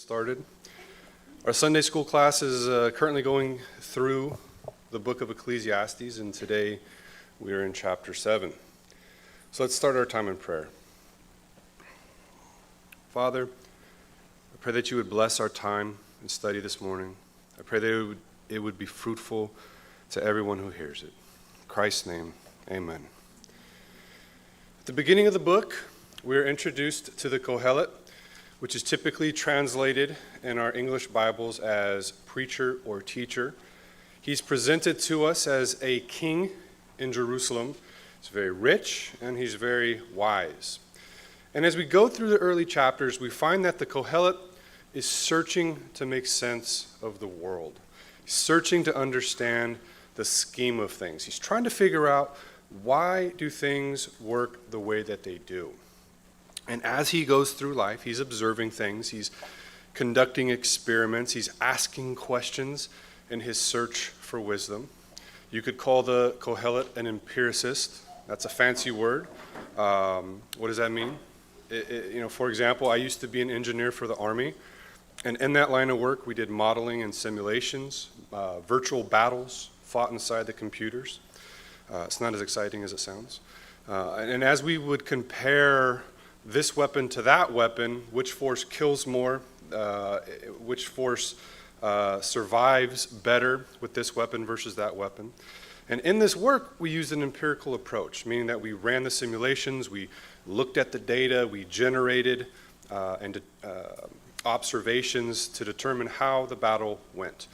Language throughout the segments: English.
Started. Our Sunday school class is currently going through the book of Ecclesiastes, and today we are in chapter 7. So let's start our time in prayer. Father, I pray that you would bless our time and study this morning. I pray that it would be fruitful to everyone who hears it. In Christ's name, amen. At the beginning of the book, we are introduced to the Kohelet, which is typically translated in our English Bibles as preacher or teacher. He's presented to us as a king in Jerusalem. He's very rich and he's very wise. And as we go through the early chapters, we find that the Kohelet is searching to make sense of the world. He's searching to understand the scheme of things. He's trying to figure out, why do things work the way that they do? And as he goes through life, he's observing things, he's conducting experiments, he's asking questions in his search for wisdom. You could call the Kohelet an empiricist. That's a fancy word. What does that mean? For example, I used to be an engineer for the Army, and in that line of work, we did modeling and simulations, virtual battles fought inside the computers. It's not as exciting as it sounds. And as we would compare this weapon to that weapon, which force kills more, which force survives better with this weapon versus that weapon. And in this work, we used an empirical approach, meaning that we ran the simulations, we looked at the data, we generated observations to determine how the battle went.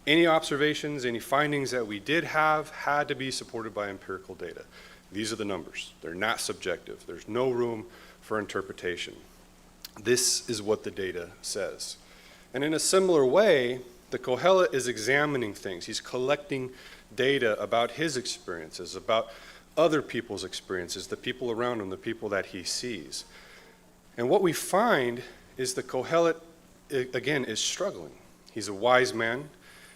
Any observations, any findings that we did have had to be supported by empirical data. These are the numbers. They're not subjective. There's no room for interpretation. This is what the data says. And in a similar way, the Kohelet is examining things. He's collecting data about his experiences, about other people's experiences, the people around him, the people that he sees. And what we find is the Kohelet, again, is struggling. He's a wise man,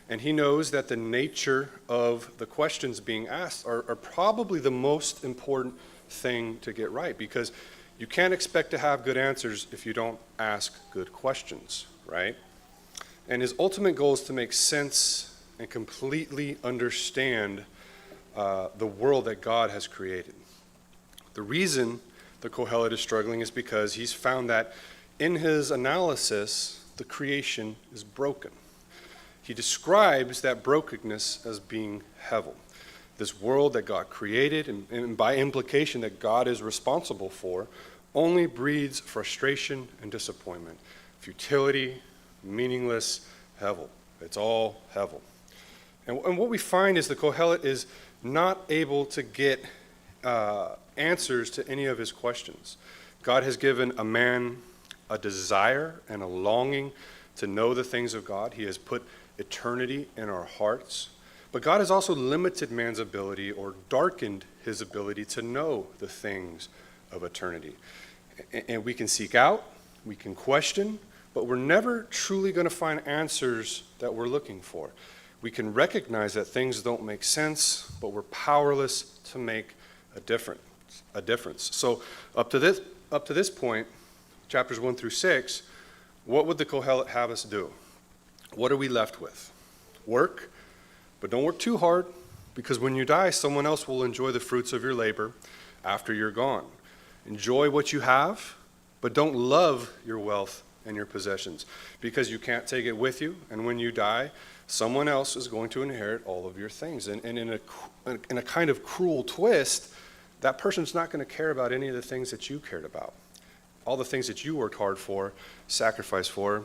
and he knows that the nature of the questions being asked are probably the most important thing to get right, because you can't expect to have good answers if you don't ask good questions, right? And his ultimate goal is to make sense and completely understand the world that God has created. The reason the Kohelet is struggling is because he's found that in his analysis, the creation is broken. He describes that brokenness as being hevel. This world that God created, and by implication that God is responsible for, only breeds frustration and disappointment. Futility, meaningless, hevel. It's all hevel. And what we find is the Kohelet is not able to get answers to any of his questions. God has given a man a desire and a longing to know the things of God. He has put eternity in our hearts. But God has also limited man's ability, or darkened his ability, to know the things of eternity. And we can seek out, we can question, but we're never truly going to find answers that we're looking for. We can recognize that things don't make sense, but we're powerless to make a difference. So up to this point, chapters 1 through 6, what would the Kohelet have us do? What are we left with? Work. But don't work too hard, because when you die, someone else will enjoy the fruits of your labor after you're gone. Enjoy what you have, but don't love your wealth and your possessions, because you can't take it with you, and when you die, someone else is going to inherit all of your things. And in a kind of cruel twist, that person's not going to care about any of the things that you cared about. All the things that you worked hard for, sacrificed for,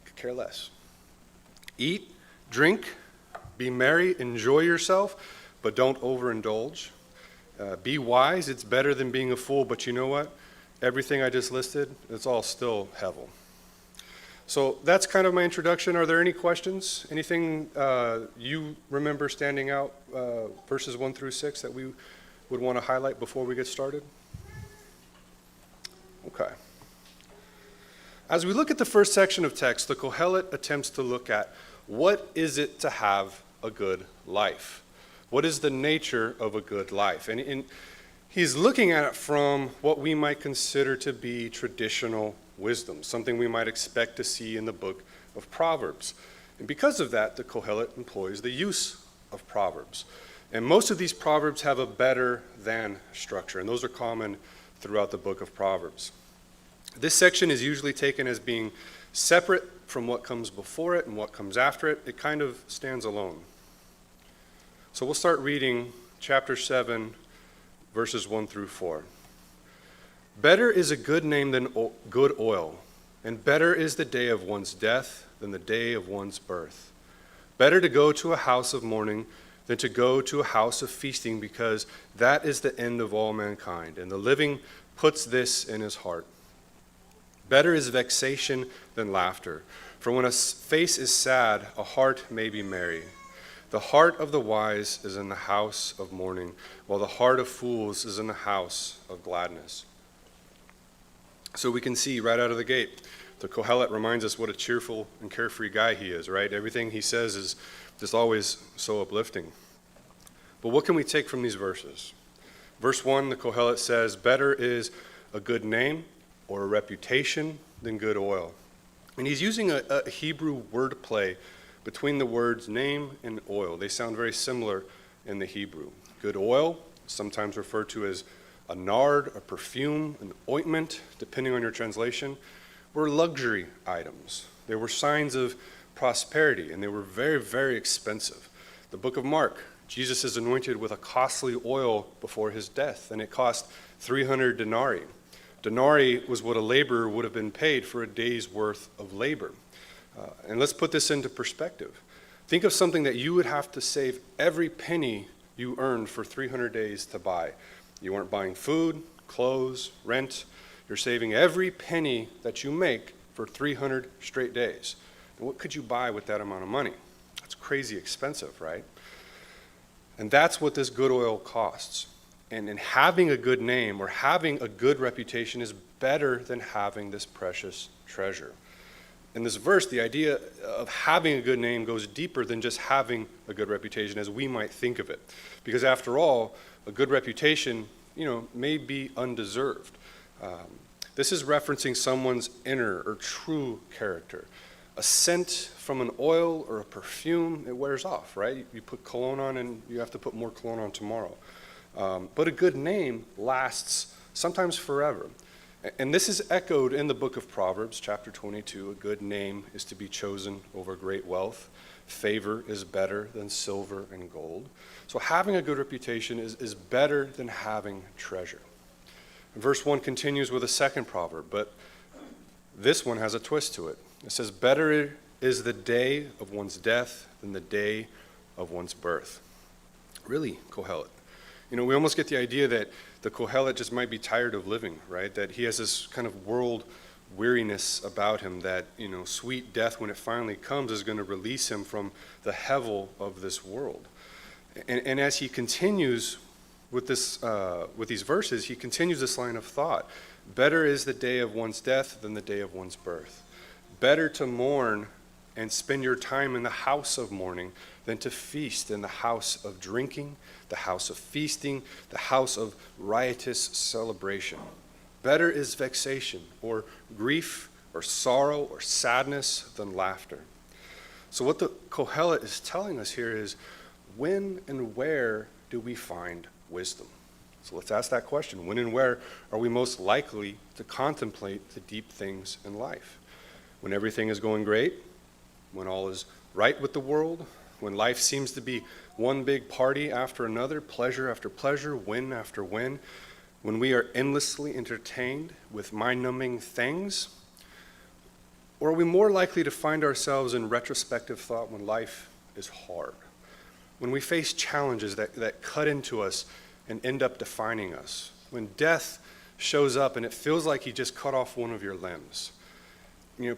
could care less. Eat, drink, be merry, enjoy yourself, but don't overindulge. Be wise, it's better than being a fool, but you know what? Everything I just listed, it's all still hevel. So that's kind of my introduction. Are there any questions? Anything you remember standing out, verses 1 through 6, that we would want to highlight before we get started? Okay. As we look at the first section of text, the Kohelet attempts to look at, what is it to have a good life? What is the nature of a good life? And he's looking at it from what we might consider to be traditional wisdom, something we might expect to see in the book of Proverbs. And because of that, the Kohelet employs the use of Proverbs. And most of these Proverbs have a better than structure, and those are common throughout the book of Proverbs. This section is usually taken as being separate from what comes before it and what comes after it. It kind of stands alone. So we'll start reading chapter 7, verses 1 through 4. Better is a good name than good oil, and better is the day of one's death than the day of one's birth. Better to go to a house of mourning than to go to a house of feasting, because that is the end of all mankind, and the living puts this in his heart. Better is vexation than laughter, for when a face is sad, a heart may be merry. The heart of the wise is in the house of mourning, while the heart of fools is in the house of gladness. So we can see right out of the gate, the Kohelet reminds us what a cheerful and carefree guy he is, right? Everything he says is just always so uplifting. But what can we take from these verses? Verse 1, the Kohelet says, better is a good name or a reputation than good oil. And he's using a Hebrew wordplay between the words name and oil. They sound very similar in the Hebrew. Good oil, sometimes referred to as a nard, a perfume, an ointment, depending on your translation, were luxury items. They were signs of prosperity, and they were very, very expensive. The book of Mark, Jesus is anointed with a costly oil before his death, and it cost 300 denarii. Denarii was what a laborer would have been paid for a day's worth of labor. And let's put this into perspective. Think of something that you would have to save every penny you earned for 300 days to buy. You weren't buying food, clothes, rent. You're saving every penny that you make for 300 straight days. And what could you buy with that amount of money? That's crazy expensive, right? And that's what this good oil costs. And having a good name or having a good reputation is better than having this precious treasure. In this verse, the idea of having a good name goes deeper than just having a good reputation as we might think of it. Because after all, a good reputation, may be undeserved. This is referencing someone's inner or true character. A scent from an oil or a perfume, it wears off, right? You put cologne on and you have to put more cologne on tomorrow. But a good name lasts sometimes forever. And this is echoed in the book of Proverbs, chapter 22. A good name is to be chosen over great wealth. Favor is better than silver and gold. So having a good reputation is better than having treasure. Verse 1 continues with a second proverb, but this one has a twist to it. It says, better is the day of one's death than the day of one's birth. Really, Kohelet. We almost get the idea that the Kohelet just might be tired of living, right? That he has this kind of world weariness about him, that, sweet death, when it finally comes, is going to release him from the hevel of this world. And as he continues with these verses, he continues this line of thought. Better is the day of one's death than the day of one's birth. Better to mourn and spend your time in the house of mourning than to feast in the house of drinking, the house of feasting, the house of riotous celebration. Better is vexation or grief or sorrow or sadness than laughter. So what the Kohelet is telling us here is, when and where do we find wisdom? So let's ask that question. When and where are we most likely to contemplate the deep things in life? When everything is going great? When all is right with the world? When life seems to be one big party after another, pleasure after pleasure, win after win? When we are endlessly entertained with mind-numbing things? Or are we more likely to find ourselves in retrospective thought when life is hard? When we face challenges that cut into us and end up defining us? When death shows up and it feels like he just cut off one of your limbs?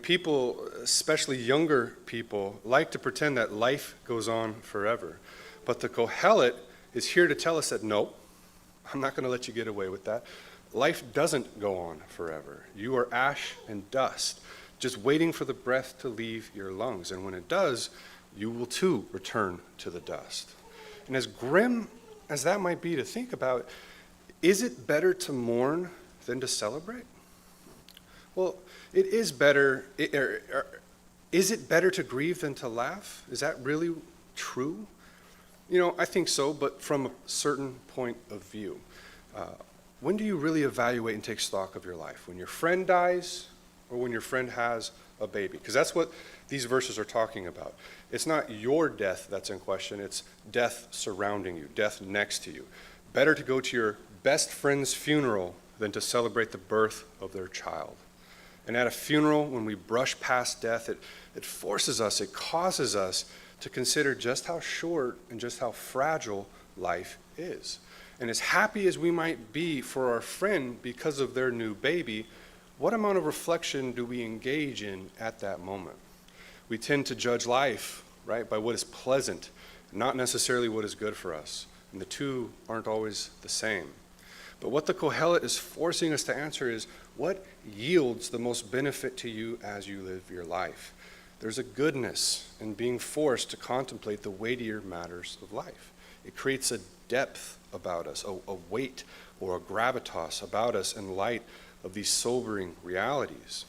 People, especially younger people, like to pretend that life goes on forever. But the Kohelet is here to tell us that, no, I'm not going to let you get away with that. Life doesn't go on forever. You are ash and dust, just waiting for the breath to leave your lungs. And when it does, you will too return to the dust. And as grim as that might be to think about, is it better to mourn than to celebrate? Well, it is better. Is it better to grieve than to laugh? Is that really true? I think so, but from a certain point of view. When do you really evaluate and take stock of your life? When your friend dies or when your friend has a baby? Because that's what these verses are talking about. It's not your death that's in question, it's death surrounding you, death next to you. Better to go to your best friend's funeral than to celebrate the birth of their child. And at a funeral, when we brush past death, it forces us, it causes us to consider just how short and just how fragile life is. And as happy as we might be for our friend because of their new baby, what amount of reflection do we engage in at that moment? We tend to judge life, right, by what is pleasant, not necessarily what is good for us. And the two aren't always the same. But what the Kohelet is forcing us to answer is, what yields the most benefit to you as you live your life? There's a goodness in being forced to contemplate the weightier matters of life. It creates a depth about us, a weight or a gravitas about us in light of these sobering realities.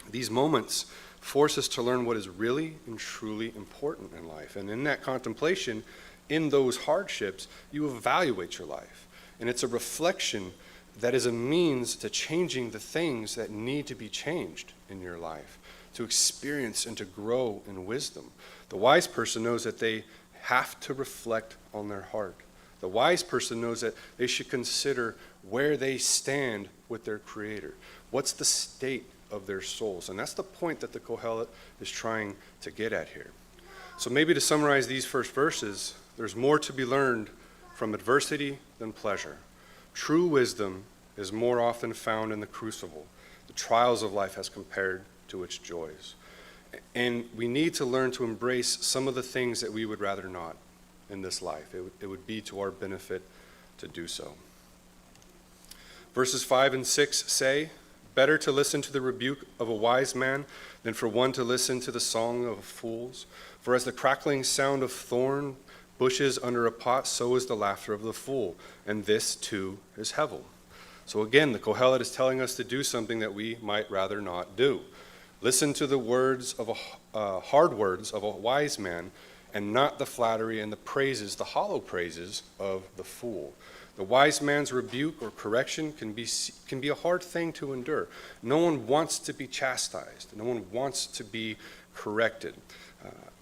These moments force us to learn what is really and truly important in life. And in that contemplation, in those hardships, you evaluate your life. And it's a reflection that is a means to changing the things that need to be changed in your life, to experience and to grow in wisdom. The wise person knows that they have to reflect on their heart. The wise person knows that they should consider where they stand with their Creator. What's the state of their souls? And that's the point that the Kohelet is trying to get at here. So maybe to summarize these first verses, there's more to be learned from adversity than pleasure. True wisdom is more often found in the crucible, the trials of life as compared to its joys. And we need to learn to embrace some of the things that we would rather not in this life. It would be to our benefit to do so. Verses 5 and 6 say, "Better to listen to the rebuke of a wise man than for one to listen to the song of fools. For as the crackling sound of thorn bushes under a pot, so is the laughter of the fool, and this too is hevel." So again, the Kohelet is telling us to do something that we might rather not do. Listen to the words of hard words of a wise man, and not the flattery and the praises, the hollow praises of the fool. The wise man's rebuke or correction can be a hard thing to endure. No one wants to be chastised. No one wants to be corrected.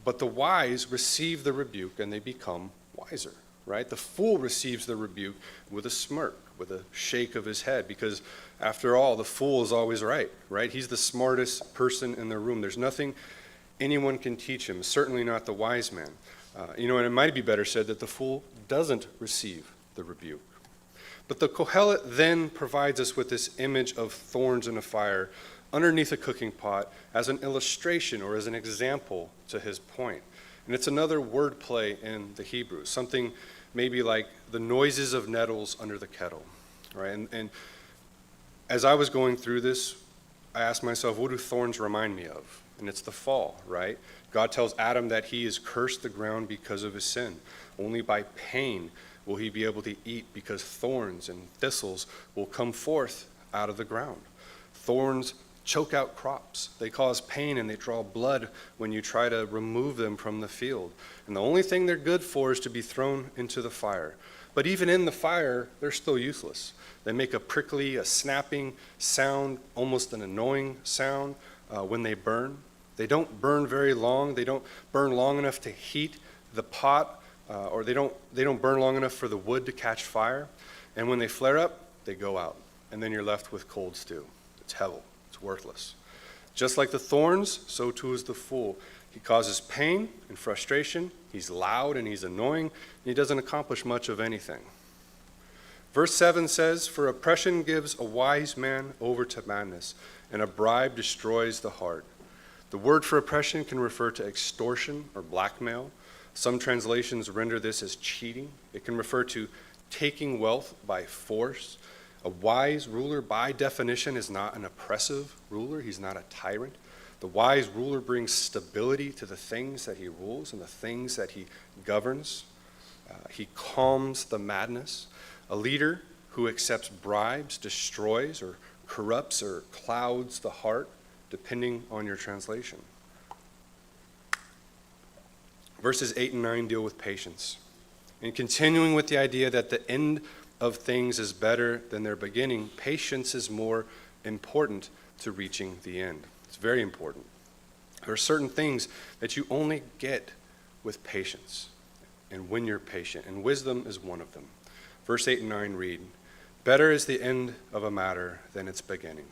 But the wise receive the rebuke and they become wiser, right? The fool receives the rebuke with a smirk, with a shake of his head, because after all, the fool is always right? He's the smartest person in the room. There's nothing anyone can teach him, certainly not the wise man. And it might be better said that the fool doesn't receive the rebuke. But the Kohelet then provides us with this image of thorns in a fire underneath a cooking pot as an illustration or as an example to his point. And it's another word play in the Hebrew, something maybe like the noises of nettles under the kettle, right? And as I was going through this, I asked myself, what do thorns remind me of? And it's the fall, right? God tells Adam that he has cursed the ground because of his sin. Only by pain will he be able to eat, because thorns and thistles will come forth out of the ground. Thorns choke out crops. They cause pain and they draw blood when you try to remove them from the field. And the only thing they're good for is to be thrown into the fire. But even in the fire, they're still useless. They make a prickly, a snapping sound, almost an annoying sound when they burn. They don't burn very long. They don't burn long enough to heat the pot, or they don't burn long enough for the wood to catch fire. And when they flare up, they go out. And then you're left with cold stew. It's hevel. It's worthless. Just like the thorns, so too is the fool. He causes pain and frustration. He's loud and he's annoying. And he doesn't accomplish much of anything. Verse 7 says, "For oppression gives a wise man over to madness, and a bribe destroys the heart." The word for oppression can refer to extortion or blackmail. Some translations render this as cheating. It can refer to taking wealth by force. A wise ruler, by definition, is not an oppressive ruler. He's not a tyrant. The wise ruler brings stability to the things that he rules and the things that he governs. He calms the madness. A leader who accepts bribes destroys or corrupts or clouds the heart, depending on your translation. Verses 8 and 9 deal with patience. And continuing with the idea that the end of things is better than their beginning, patience is more important to reaching the end. It's very important. There are certain things that you only get with patience and when you're patient, and wisdom is one of them. Verse 8 and 9 read, "Better is the end of a matter than its beginning.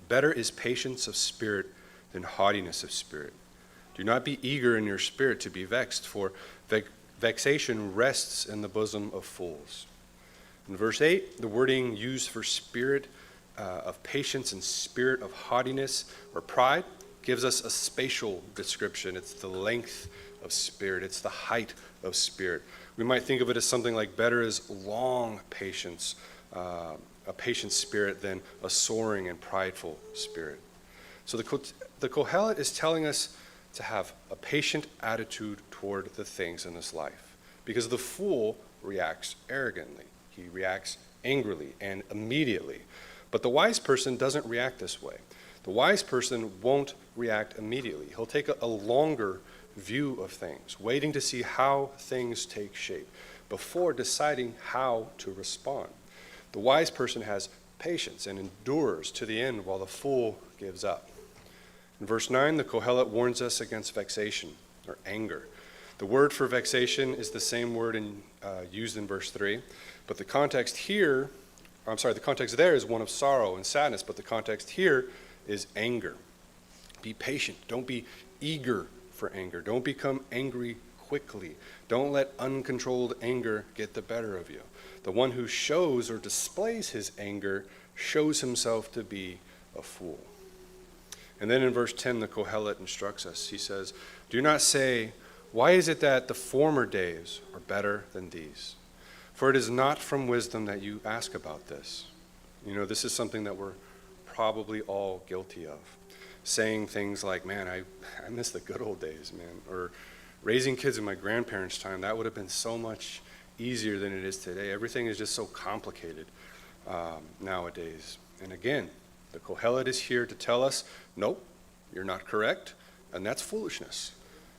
Better is patience of spirit than haughtiness of spirit. Do not be eager in your spirit to be vexed, for vexation rests in the bosom of fools." In verse 8, the wording used for spirit of patience and spirit of haughtiness or pride gives us a spatial description. It's the length of spirit. It's the height of spirit. We might think of it as something like better is long patience, a patient spirit than a soaring and prideful spirit. So the Kohelet is telling us to have a patient attitude toward the things in this life, because the fool reacts arrogantly. He reacts angrily and immediately. But the wise person doesn't react this way. The wise person won't react immediately. He'll take a longer view of things, waiting to see how things take shape before deciding how to respond. The wise person has patience and endures to the end, while the fool gives up. In verse 9, the Kohelet warns us against vexation or anger. The word for vexation is the same word used in verse 3, but the context there is one of sorrow and sadness, but the context here is anger. Be patient. Don't be eager for anger. Don't become angry quickly. Don't let uncontrolled anger get the better of you. The one who shows or displays his anger shows himself to be a fool. And then in verse 10, the Kohelet instructs us. He says, "Do not say, 'Why is it that the former days are better than these?' For it is not from wisdom that you ask about this." You know, this is something that we're probably all guilty of. Saying things like, "Man, I miss the good old days, man." Or raising kids in my grandparents' time, that would have been so much easier than it is today. Everything is just so complicated nowadays. And again, the Kohelet is here to tell us, nope, you're not correct, and that's foolishness.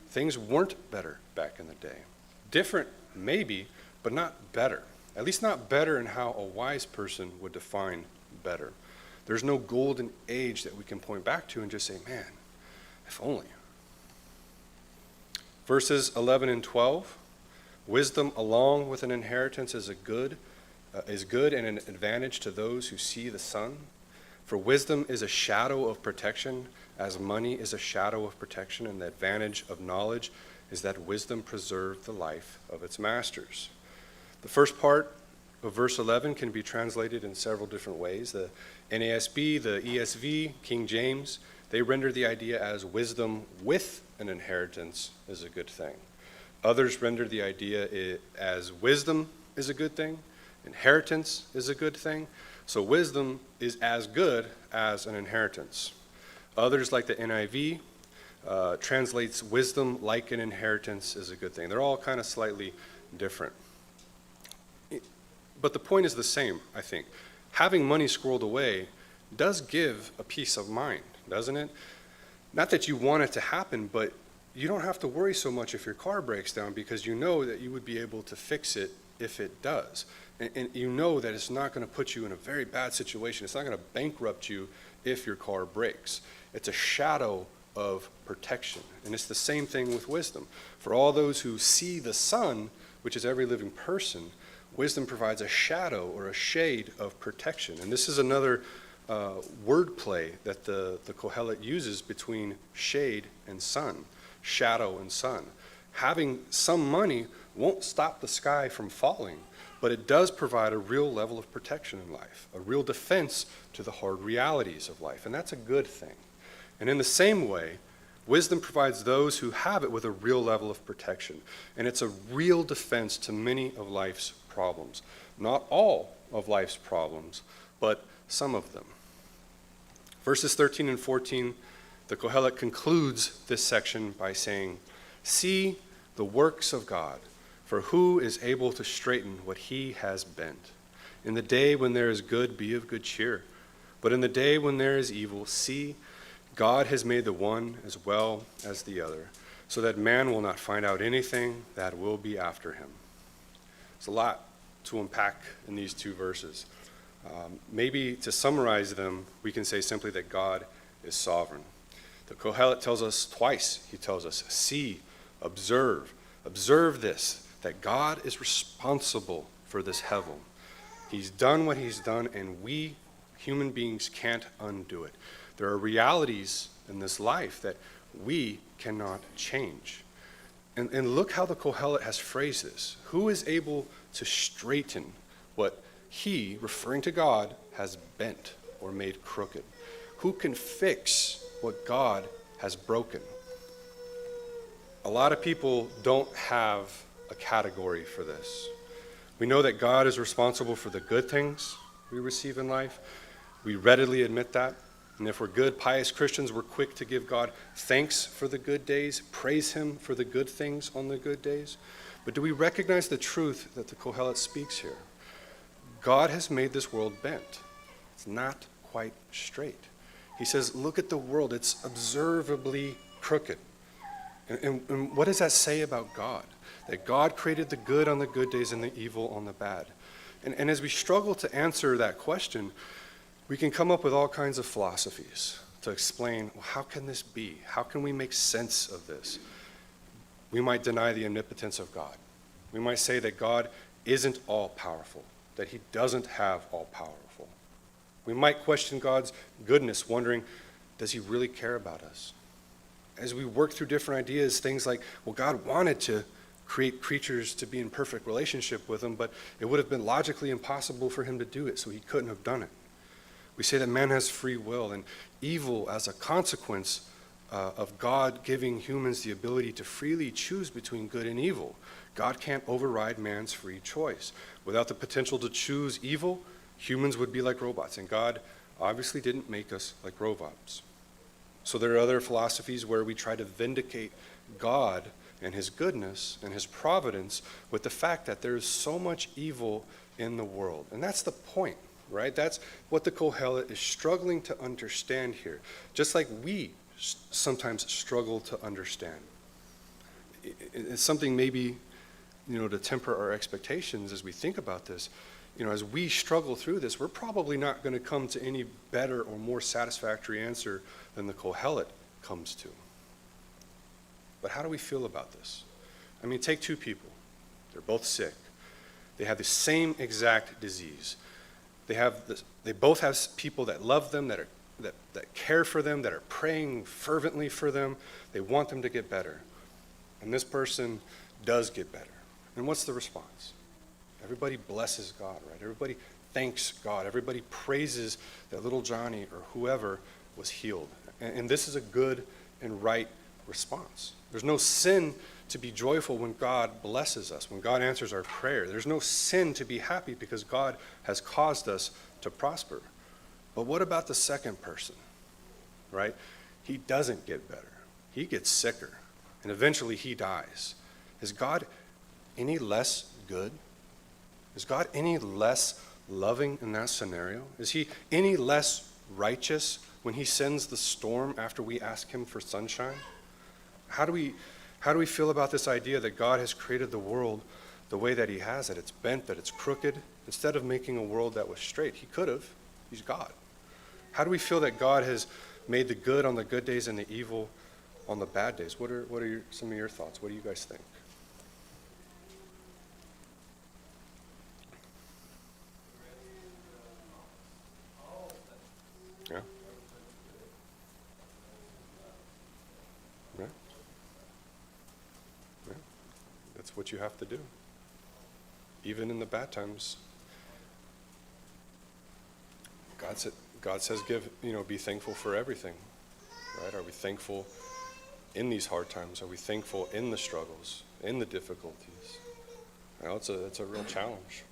Things weren't better back in the day. Different, maybe, but not better. At least not better in how a wise person would define better. There's no golden age that we can point back to and just say, man, if only. Verses 11 and 12, wisdom along with an inheritance is good and an advantage to those who see the sun. For wisdom is a shadow of protection, as money is a shadow of protection, and the advantage of knowledge is that wisdom preserves the life of its masters. The first part of verse 11 can be translated in several different ways. The NASB, the ESV, King James, they render the idea as wisdom with an inheritance is a good thing. Others render the idea as wisdom is a good thing, inheritance is a good thing. So wisdom is as good as an inheritance. Others, like the NIV, translates wisdom like an inheritance is a good thing. They're all kind of slightly different. But the point is the same, I think. Having money squirreled away does give a peace of mind, doesn't it? Not that you want it to happen, but you don't have to worry so much if your car breaks down, because you know that you would be able to fix it if it does. And you know that it's not going to put you in a very bad situation. It's not going to bankrupt you if your car breaks. It's a shadow of protection. And it's the same thing with wisdom. For all those who see the sun, which is every living person, wisdom provides a shadow or a shade of protection. And this is another wordplay that the Kohelet uses between shade and sun, shadow and sun. Having some money won't stop the sky from falling, but it does provide a real level of protection in life, a real defense to the hard realities of life, and that's a good thing. And in the same way, wisdom provides those who have it with a real level of protection, and it's a real defense to many of life's problems. Not all of life's problems, but some of them. Verses 13 and 14, the Kohelet concludes this section by saying, "See the works of God, for who is able to straighten what he has bent? In the day when there is good, be of good cheer, But in the day when there is evil, see, God has made the one as well as the other, so that man will not find out anything that will be after him. There's a lot to unpack in these two verses. Maybe to summarize them, we can say simply that God is sovereign. The Kohelet tells us twice. He tells us, see, observe this, that God is responsible for this hevel. He's done what he's done, and we, human beings, can't undo it. There are realities in this life that we cannot change. And look how the Kohelet has phrased this. Who is able to straighten what he, referring to God, has bent or made crooked? Who can fix what God has broken? A lot of people don't have a category for this. We know that God is responsible for the good things we receive in life. We readily admit that. And if we're good, pious Christians, we're quick to give God thanks for the good days, praise him for the good things on the good days. But do we recognize the truth that the Kohelet speaks here? God has made this world bent. It's not quite straight. He says, look at the world. It's observably crooked. And what does that say about God? That God created the good on the good days and the evil on the bad. And as we struggle to answer that question, we can come up with all kinds of philosophies to explain, well, how can this be? How can we make sense of this? We might deny the omnipotence of God. We might say that God isn't all-powerful, that he doesn't have all-powerful. We might question God's goodness, wondering, does he really care about us? As we work through different ideas, things like, well, God wanted to create creatures to be in perfect relationship with him, but it would have been logically impossible for him to do it, so he couldn't have done it. We say that man has free will, and evil as a consequence of God giving humans the ability to freely choose between good and evil. God can't override man's free choice. Without the potential to choose evil, humans would be like robots, and God obviously didn't make us like robots. So there are other philosophies where we try to vindicate God and his goodness and his providence with the fact that there is so much evil in the world. And that's the point, right? That's what the Kohelet is struggling to understand here, just like we sometimes struggle to understand. It's something maybe, to temper our expectations as we think about this. As we struggle through this, we're probably not going to come to any better or more satisfactory answer than the Kohelet comes to. But how do we feel about this? I mean, take two people. They're both sick. They have the same exact disease. They both have people that love them, that care for them, that are praying fervently for them. They want them to get better. And this person does get better. And what's the response? Everybody blesses God, right? Everybody thanks God. Everybody praises that little Johnny or whoever was healed. And this is a good and right response. There's no sin to be joyful when God blesses us, when God answers our prayer. There's no sin to be happy because God has caused us to prosper. But what about the second person, right? He doesn't get better. He gets sicker, and eventually he dies. Is God any less good? Is God any less loving in that scenario? Is he any less righteous when he sends the storm after we ask him for sunshine? How do we feel about this idea that God has created the world the way that he has, that it's bent, that it's crooked, instead of making a world that was straight? He could have. He's God. How do we feel that God has made the good on the good days and the evil on the bad days? What are some of your thoughts? What do you guys think? Yeah. Yeah. Yeah. That's what you have to do. Even in the bad times. God says be thankful for everything. Right? Are we thankful in these hard times? Are we thankful in the struggles, in the difficulties? It's a real challenge.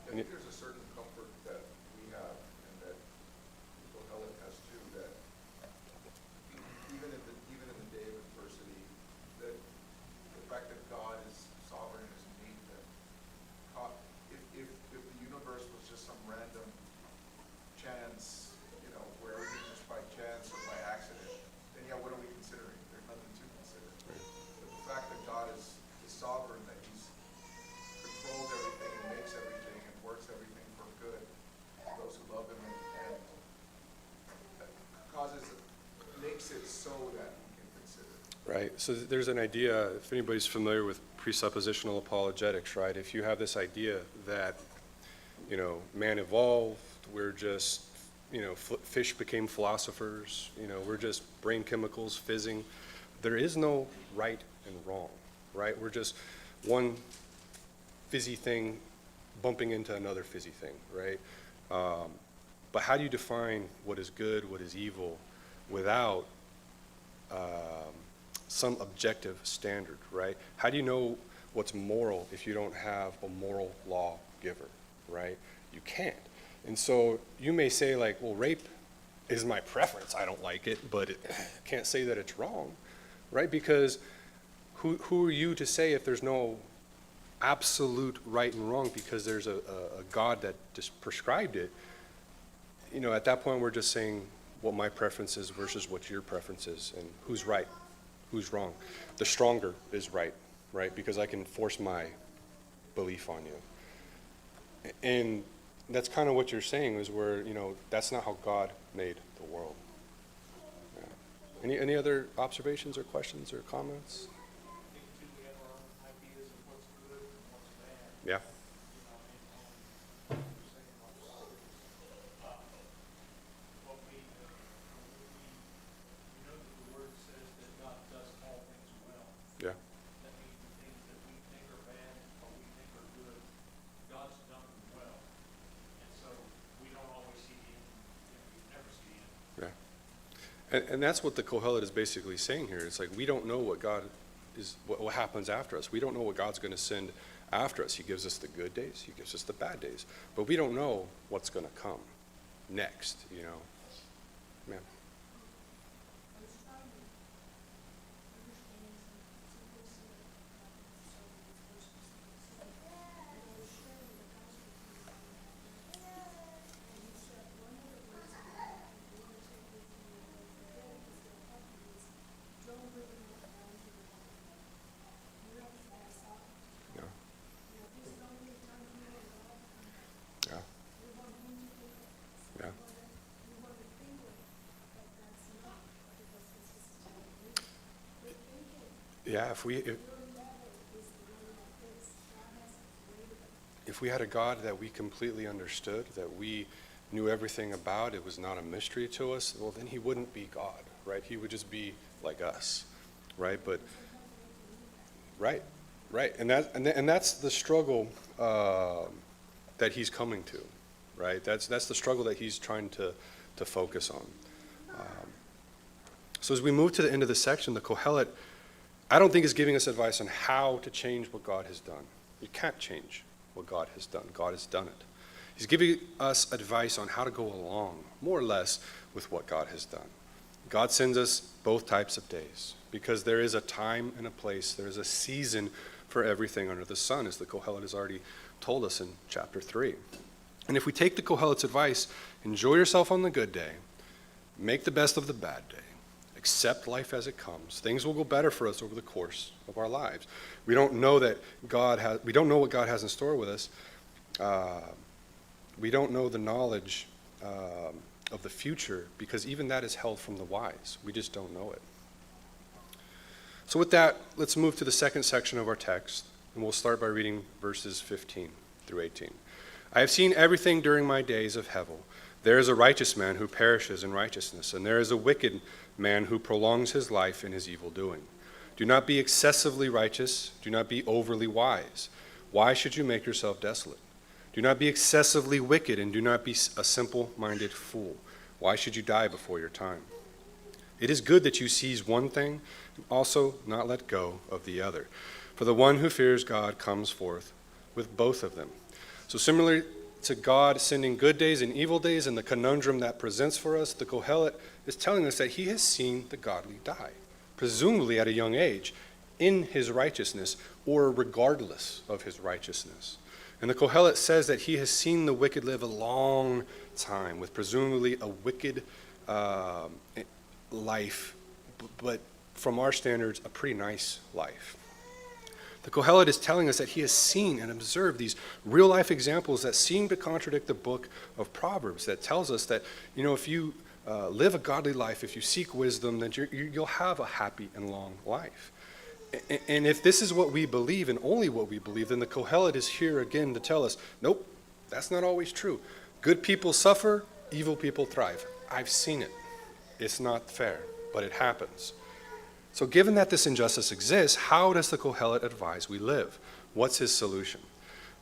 I think there's a certain comfort that we have, and that Helen has too, that even in the day of adversity, that the fact that God is sovereign is neat. That if the universe was just some random makes it so that we can consider. Right? So there's an idea, if anybody's familiar with presuppositional apologetics, right? If you have this idea that, man evolved, we're just, fish became philosophers, we're just brain chemicals fizzing. There is no right and wrong, right? We're just one fizzy thing bumping into another fizzy thing, right? But how do you define what is good, what is evil, without some objective standard, right? How do you know what's moral if you don't have a moral law giver, right? You can't. And so you may say like, well, rape is my preference. I don't like it, but it can't say that it's wrong, right? Because who are you to say if there's no absolute right and wrong because there's a God that just prescribed it? At that point, we're just saying what my preference is versus what your preference is, and who's right, who's wrong. The stronger is right, because I can force my belief on you. And that's kind of what you're saying is where, that's not how God made the world. Yeah. Any other observations or questions or comments? Yeah. Yeah. That means the things that we think are bad or we think are good, God's done them well. And so we don't always see the end, we never see the end. Yeah. And that's what the Kohelet is basically saying here. It's like we don't know what God is, what happens after us. We don't know what God's going to send after us. He gives us the good days. He gives us the bad days. But we don't know what's going to come next, Man. Yeah. Yeah. Yeah, if we had a God that we completely understood, that we knew everything about, it was not a mystery to us, well, then he wouldn't be God, right? He would just be like us, right? But, right. And that's the struggle that he's coming to, right? That's the struggle that he's trying to focus on. So as we move to the end of the section, the Kohelet, I don't think is giving us advice on how to change what God has done. You can't change what God has done. God has done it. He's giving us advice on how to go along, more or less, with what God has done. God sends us both types of days because there is a time and a place. There is a season for everything under the sun, as the Kohelet has already told us in chapter 3. And if we take the Kohelet's advice, enjoy yourself on the good day, make the best of the bad day, accept life as it comes. Things will go better for us over the course of our lives. We don't know we don't know what God has in store with us. We don't know the knowledge of the future because even that is held from the wise. We just don't know it. So with that, let's move to the second section of our text, and we'll start by reading verses 15 through 18. I have seen everything during my days of Hevel. There is a righteous man who perishes in righteousness, and there is a wicked man who prolongs his life in his evil doing. Do not be excessively righteous. Do not be overly wise. Why should you make yourself desolate? Do not be excessively wicked, and do not be a simple-minded fool. Why should you die before your time? It is good that you seize one thing, and also not let go of the other. For the one who fears God comes forth with both of them. So similar to God sending good days and evil days and the conundrum that presents for us, the Kohelet is telling us that he has seen the godly die, presumably at a young age, in his righteousness or regardless of his righteousness. And the Kohelet says that he has seen the wicked live a long time with presumably a wicked life, but from our standards, a pretty nice life. The Kohelet is telling us that he has seen and observed these real-life examples that seem to contradict the book of Proverbs that tells us that, if you live a godly life, if you seek wisdom, then you'll have a happy and long life. And if this is what we believe and only what we believe, then the Kohelet is here again to tell us, nope, that's not always true. Good people suffer, evil people thrive. I've seen it. It's not fair, but it happens. So given that this injustice exists, how does the Kohelet advise we live? What's his solution?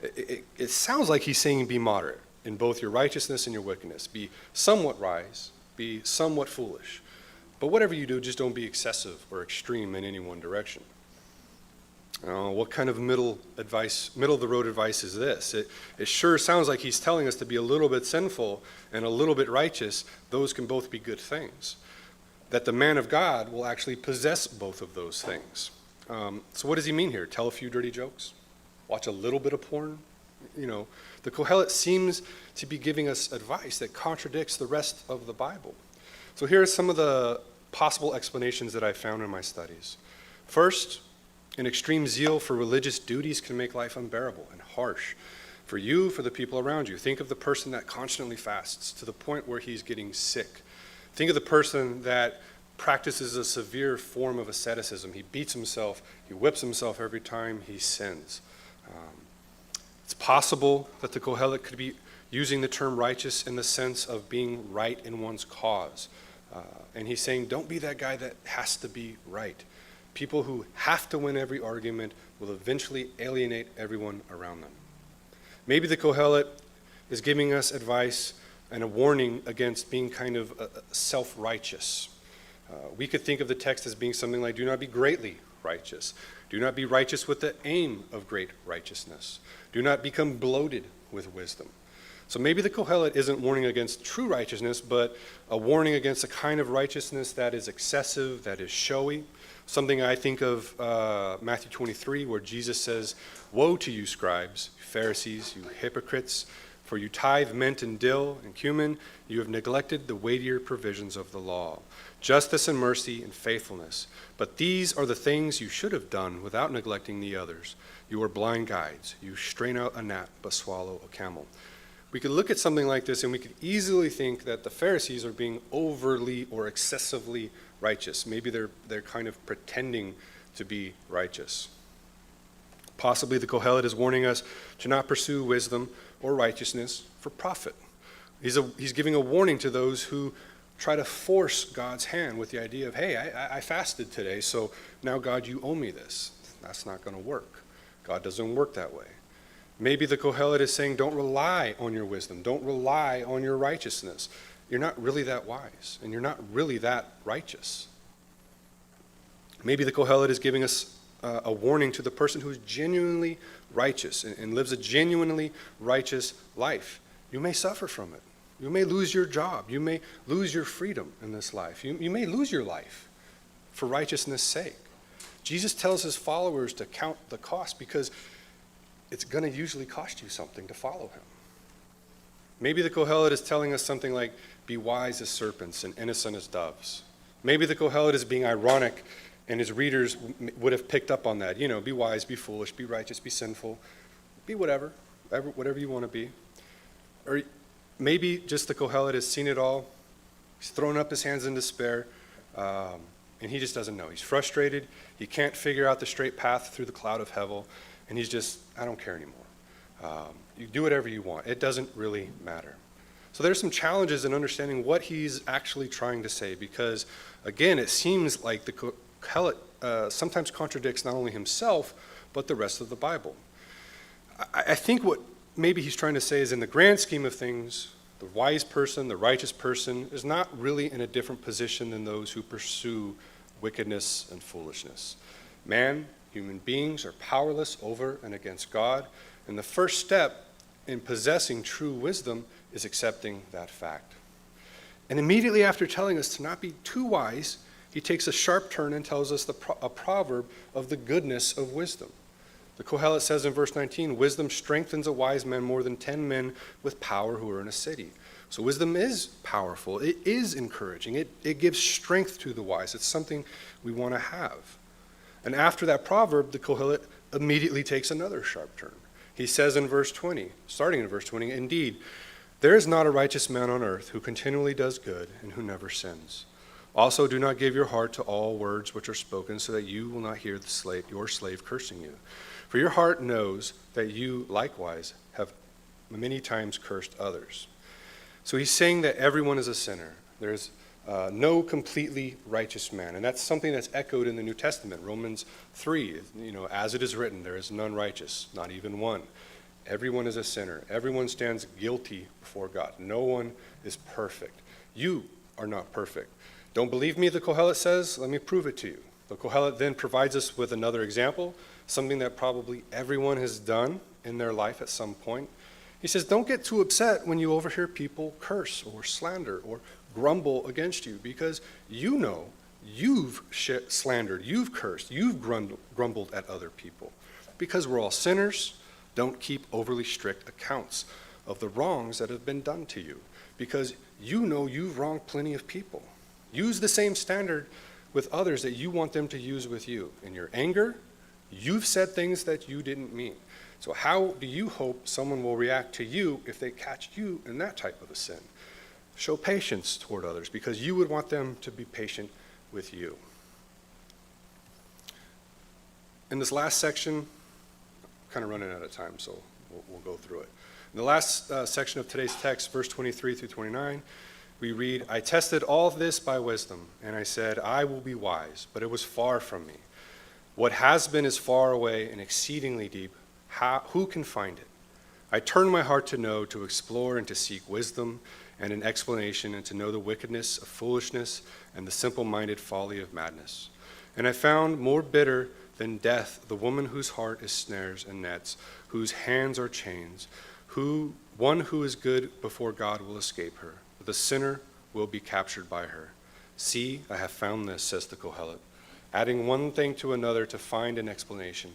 It sounds like he's saying be moderate in both your righteousness and your wickedness. Be somewhat wise, be somewhat foolish. But whatever you do, just don't be excessive or extreme in any one direction. What kind of middle of the road advice is this? It sure sounds like he's telling us to be a little bit sinful and a little bit righteous. Those can both be good things. That the man of God will actually possess both of those things. So what does he mean here? Tell a few dirty jokes? Watch a little bit of porn? The Kohelet seems to be giving us advice that contradicts the rest of the Bible. So here are some of the possible explanations that I found in my studies. First, an extreme zeal for religious duties can make life unbearable and harsh for you, for the people around you. Think of the person that constantly fasts to the point where he's getting sick. Think of the person that practices a severe form of asceticism. He beats himself, he whips himself every time he sins. It's possible that the Kohelet could be using the term righteous in the sense of being right in one's cause. And he's saying, don't be that guy that has to be right. People who have to win every argument will eventually alienate everyone around them. Maybe the Kohelet is giving us advice and a warning against being kind of self-righteous. We could think of the text as being something like, do not be greatly righteous. Do not be righteous with the aim of great righteousness. Do not become bloated with wisdom. So maybe the Kohelet isn't warning against true righteousness, but a warning against a kind of righteousness that is excessive, that is showy. Something I think of Matthew 23, where Jesus says, "Woe to you, scribes, Pharisees, you hypocrites, for you tithe mint and dill and cumin, you have neglected the weightier provisions of the law, justice and mercy and faithfulness. But these are the things you should have done without neglecting the others. You are blind guides. You strain out a gnat but swallow a camel." We could look at something like this and we could easily think that the Pharisees are being overly or excessively righteous. Maybe they're kind of pretending to be righteous. Possibly the Kohelet is warning us to not pursue wisdom or righteousness for profit. He's giving a warning to those who try to force God's hand with the idea of, hey, I fasted today, so now God, you owe me this. That's not going to work. God doesn't work that way. Maybe the Kohelet is saying, don't rely on your wisdom. Don't rely on your righteousness. You're not really that wise, and you're not really that righteous. Maybe the Kohelet is giving us a warning to the person who is genuinely righteous and lives a genuinely righteous life. You may suffer from it. You may lose your job. You may lose your freedom in this life. You may lose your life for righteousness' sake. Jesus tells his followers to count the cost because it's going to usually cost you something to follow him. Maybe the Kohelet is telling us something like, be wise as serpents and innocent as doves. Maybe the Kohelet is being ironic and his readers would have picked up on that. Be wise, be foolish, be righteous, be sinful, be whatever you want to be. Or maybe just the Kohelet has seen it all. He's thrown up his hands in despair, and he just doesn't know. He's frustrated. He can't figure out the straight path through the cloud of Hevel, and he's just, I don't care anymore. You do whatever you want. It doesn't really matter. So there's some challenges in understanding what he's actually trying to say, because, again, it seems like the Kohelet sometimes contradicts not only himself, but the rest of the Bible. I think what maybe he's trying to say is, in the grand scheme of things, the wise person, the righteous person, is not really in a different position than those who pursue wickedness and foolishness. Man, human beings, are powerless over and against God, and the first step in possessing true wisdom is accepting that fact. And immediately after telling us to not be too wise, he takes a sharp turn and tells us a proverb of the goodness of wisdom. The Kohelet says in verse 19, wisdom strengthens a wise man more than 10 men with power who are in a city. So wisdom is powerful. It is encouraging. It gives strength to the wise. It's something we want to have. And after that proverb, the Kohelet immediately takes another sharp turn. He says in verse 20, starting in verse 20, indeed, There is not a righteous man on earth who continually does good and who never sins. Also, do not give your heart to all words which are spoken, so that you will not hear your slave cursing you. For your heart knows that you likewise have many times cursed others. So he's saying that everyone is a sinner. There's no completely righteous man. And that's something that's echoed in the New Testament. Romans 3, as it is written, there is none righteous, not even one. Everyone is a sinner. Everyone stands guilty before God. No one is perfect. You are not perfect. Don't believe me, the Kohelet says? Let me prove it to you. The Kohelet then provides us with another example, something that probably everyone has done in their life at some point. He says, don't get too upset when you overhear people curse or slander or grumble against you, because you know you've slandered, you've cursed, you've grumbled at other people. Because we're all sinners, don't keep overly strict accounts of the wrongs that have been done to you, because you know you've wronged plenty of people. Use the same standard with others that you want them to use with you. In your anger, you've said things that you didn't mean. So how do you hope someone will react to you if they catch you in that type of a sin? Show patience toward others, because you would want them to be patient with you. In this last section, I'm kind of running out of time, so we'll go through it. In the last section of today's text, verse 23 through 29, we read, I tested all this by wisdom, and I said, I will be wise, but it was far from me. What has been is far away and exceedingly deep. Who can find it? I turned my heart to know, to explore, and to seek wisdom and an explanation, and to know the wickedness of foolishness and the simple-minded folly of madness. And I found more bitter than death the woman whose heart is snares and nets, whose hands are chains. One who is good before God will escape her, but the sinner will be captured by her. See, I have found this, says the Kohelet, adding one thing to another to find an explanation,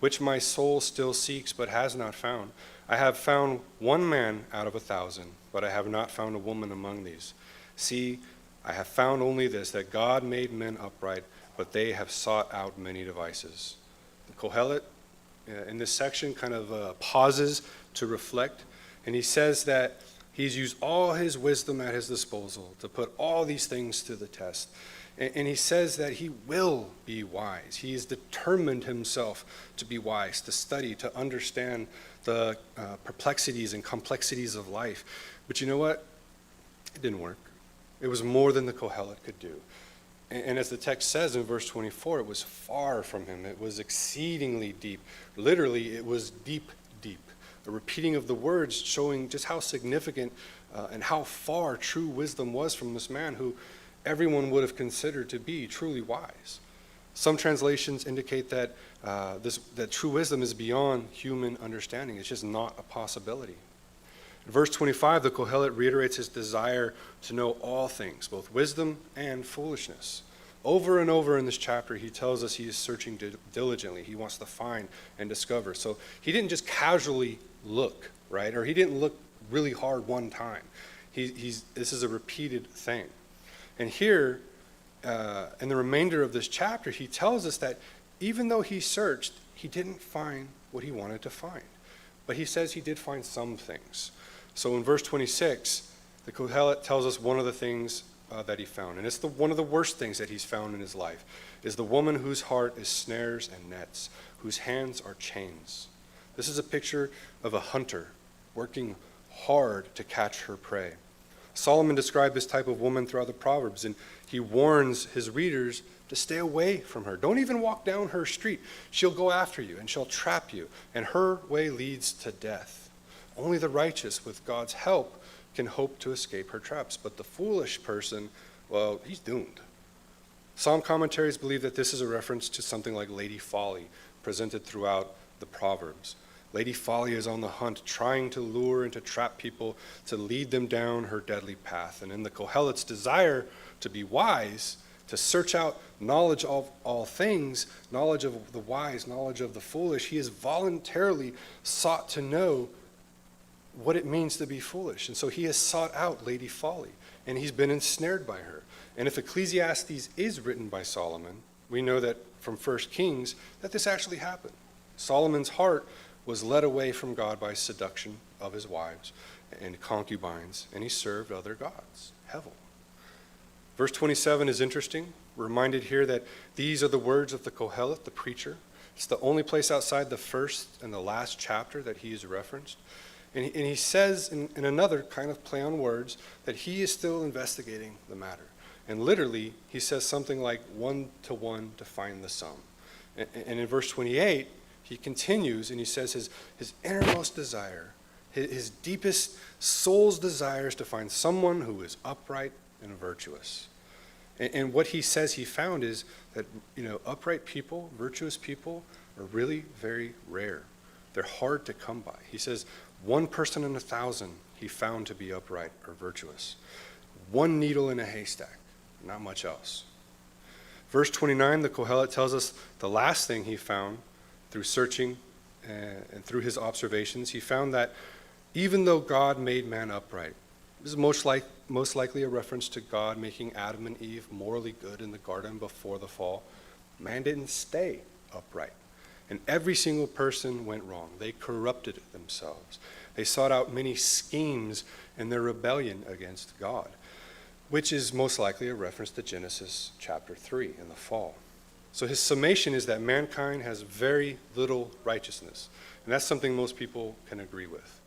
which my soul still seeks but has not found. I have found one man out of 1,000, but I have not found a woman among these. See, I have found only this, that God made men upright, but they have sought out many devices. The Kohelet, in this section, kind of pauses to reflect, and he says that he's used all his wisdom at his disposal to put all these things to the test. And he says that he will be wise. He has determined himself to be wise, to study, to understand the perplexities and complexities of life. But you know what? It didn't work. It was more than the Kohelet could do. And as the text says in verse 24, it was far from him. It was exceedingly deep. Literally, it was deep, deep. A repeating of the words showing just how significant and how far true wisdom was from this man who everyone would have considered to be truly wise. Some translations indicate that that true wisdom is beyond human understanding. It's just not a possibility. In verse 25, the Kohelet reiterates his desire to know all things, both wisdom and foolishness. Over and over in this chapter, he tells us he is searching diligently. He wants to find and discover. So he didn't just casually look, right? Or he didn't look really hard one time. This is a repeated thing. And here, in the remainder of this chapter, he tells us that even though he searched, he didn't find what he wanted to find. But he says he did find some things. So in verse 26, the Kohelet tells us one of the things that he found. And it's one of the worst things that he's found in his life, is the woman whose heart is snares and nets, whose hands are chains. This is a picture of a hunter working hard to catch her prey. Solomon described this type of woman throughout the Proverbs, and he warns his readers to stay away from her. Don't even walk down her street. She'll go after you, and she'll trap you, and her way leads to death. Only the righteous, with God's help, can hope to escape her traps. But the foolish person, well, he's doomed. Some commentaries believe that this is a reference to something like Lady Folly, presented throughout the Proverbs. Lady Folly is on the hunt, trying to lure and to trap people, to lead them down her deadly path. And in the Kohelet's desire to be wise, to search out knowledge of all things, knowledge of the wise, knowledge of the foolish, he has voluntarily sought to know what it means to be foolish. And so he has sought out Lady Folly, and he's been ensnared by her. And if Ecclesiastes is written by Solomon, we know that from 1 Kings that this actually happened. Solomon's heart was led away from God by seduction of his wives, and concubines, and he served other gods, Hevel. Verse 27 is interesting. We're reminded here that these are the words of the Kohelet, the preacher. It's the only place outside the first and the last chapter that he is referenced. And he says in another kind of play on words that he is still investigating the matter. And literally, he says something like 1-to-1 to find the sum. And in verse 28, he continues and he says his innermost desire, his deepest soul's desire is to find someone who is upright and virtuous. And what he says he found is that, upright people, virtuous people, are really very rare. They're hard to come by. He says 1 person in 1,000 he found to be upright or virtuous. 1 needle in a haystack, not much else. Verse 29, the Kohelet tells us the last thing he found through searching and through his observations. He found that even though God made man upright, this is most likely a reference to God making Adam and Eve morally good in the garden before the fall. Man didn't stay upright. And every single person went wrong. They corrupted themselves. They sought out many schemes in their rebellion against God, which is most likely a reference to Genesis chapter 3 in the fall. So his summation is that mankind has very little righteousness. And that's something most people can agree with.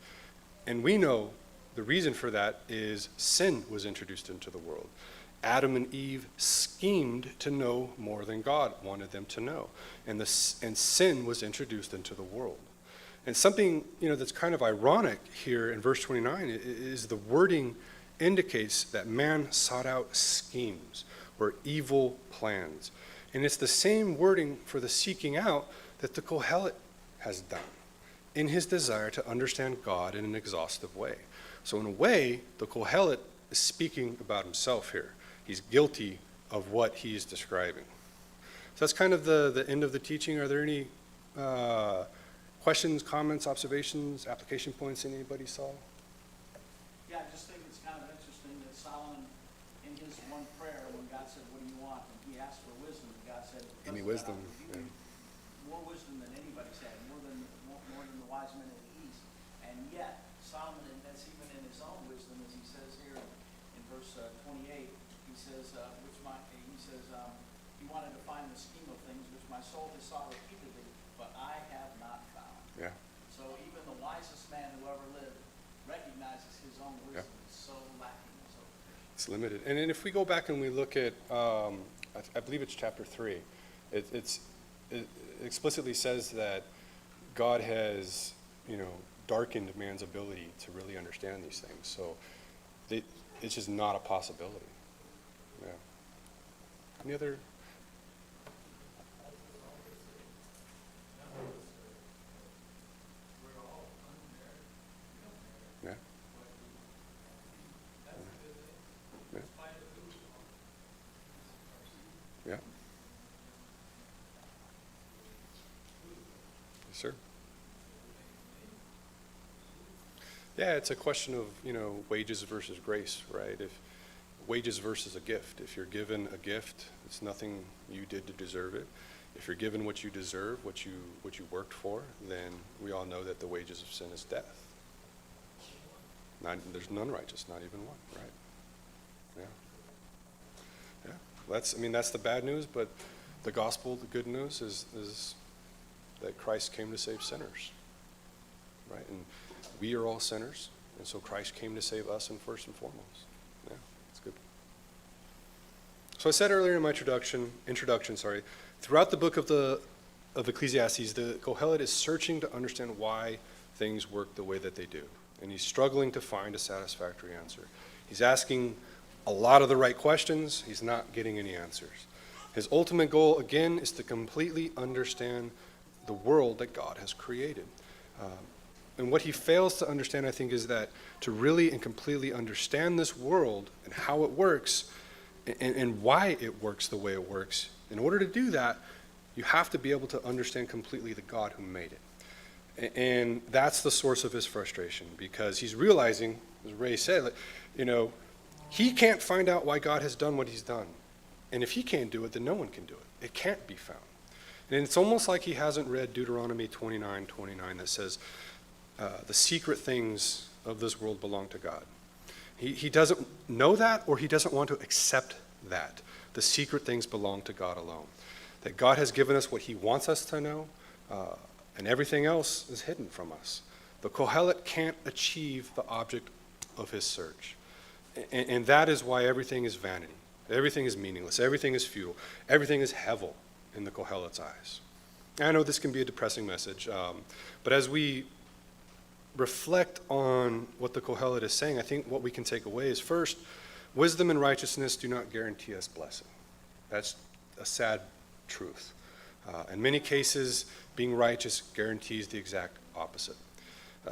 And we know the reason for that is sin was introduced into the world. Adam and Eve schemed to know more than God wanted them to know. And sin was introduced into the world. And something, that's kind of ironic here in verse 29 is the wording indicates that man sought out schemes or evil plans. And it's the same wording for the seeking out that the Kohelet has done in his desire to understand God in an exhaustive way. So in a way, the Kohelet is speaking about himself here. He's guilty of what he's describing. So that's kind of the end of the teaching. Are there any questions, comments, observations, application points anybody saw? Yeah, I just think it's kind of interesting that Solomon, in his one prayer, when God said, "What do you want?" and he asked for wisdom, God said, Any "Because wisdom, I'll give you more wisdom than anybody's had, more than the wise men of the East." And yet, Solomon, and that's even in his own wisdom, as he says here in verse 28, he says, he wanted to find the scheme of things which my soul has sought repeatedly, but I have not found. Yeah. So even the wisest man who ever lived recognizes his own wisdom is so lacking and so deficient. It's limited. And then if we go back and we look at, I believe it's chapter 3, it explicitly says that God has, darkened man's ability to really understand these things. So it's just not a possibility. Yeah. Any other? Yeah. Yeah. Yeah. Yes, sir. Yeah, it's a question of, wages versus grace, right? If wages versus a gift. If you're given a gift, it's nothing you did to deserve it. If you're given what you deserve, what you worked for, then we all know that the wages of sin is death. There's none righteous, not even one, right? Yeah. Yeah. That's the bad news, but the gospel, the good news is that Christ came to save sinners, right? And we are all sinners, and so Christ came to save us first and foremost. Yeah, it's good. So I said earlier in my introduction, throughout the book of Ecclesiastes, the Kohelet is searching to understand why things work the way that they do, and he's struggling to find a satisfactory answer. He's asking a lot of the right questions. He's not getting any answers. His ultimate goal, again, is to completely understand the world that God has created. And what he fails to understand, I think, is that to really and completely understand this world and how it works and why it works the way it works, in order to do that, you have to be able to understand completely the God who made it. And that's the source of his frustration, because he's realizing, as Ray said, he can't find out why God has done what he's done. And if he can't do it, then no one can do it. It can't be found. And it's almost like he hasn't read Deuteronomy 29:29 that says, the secret things of this world belong to God. He doesn't know that, or he doesn't want to accept that. The secret things belong to God alone. That God has given us what he wants us to know, and everything else is hidden from us. The Kohelet can't achieve the object of his search. And that is why everything is vanity. Everything is meaningless. Everything is futile. Everything is hevel in the Kohelet's eyes. And I know this can be a depressing message, but as we reflect on what the Kohelet is saying, I think what we can take away is, first, wisdom and righteousness do not guarantee us blessing. That's a sad truth. In many cases, being righteous guarantees the exact opposite.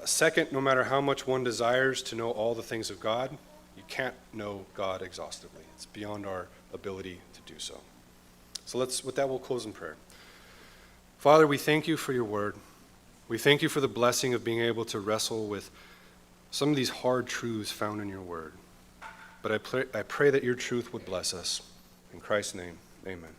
Second, no matter how much one desires to know all the things of God, you can't know God exhaustively. It's beyond our ability to do so. So with that, we'll close in prayer. Father, we thank you for your word. We thank you for the blessing of being able to wrestle with some of these hard truths found in your word. But I pray that your truth would bless us. In Christ's name, amen.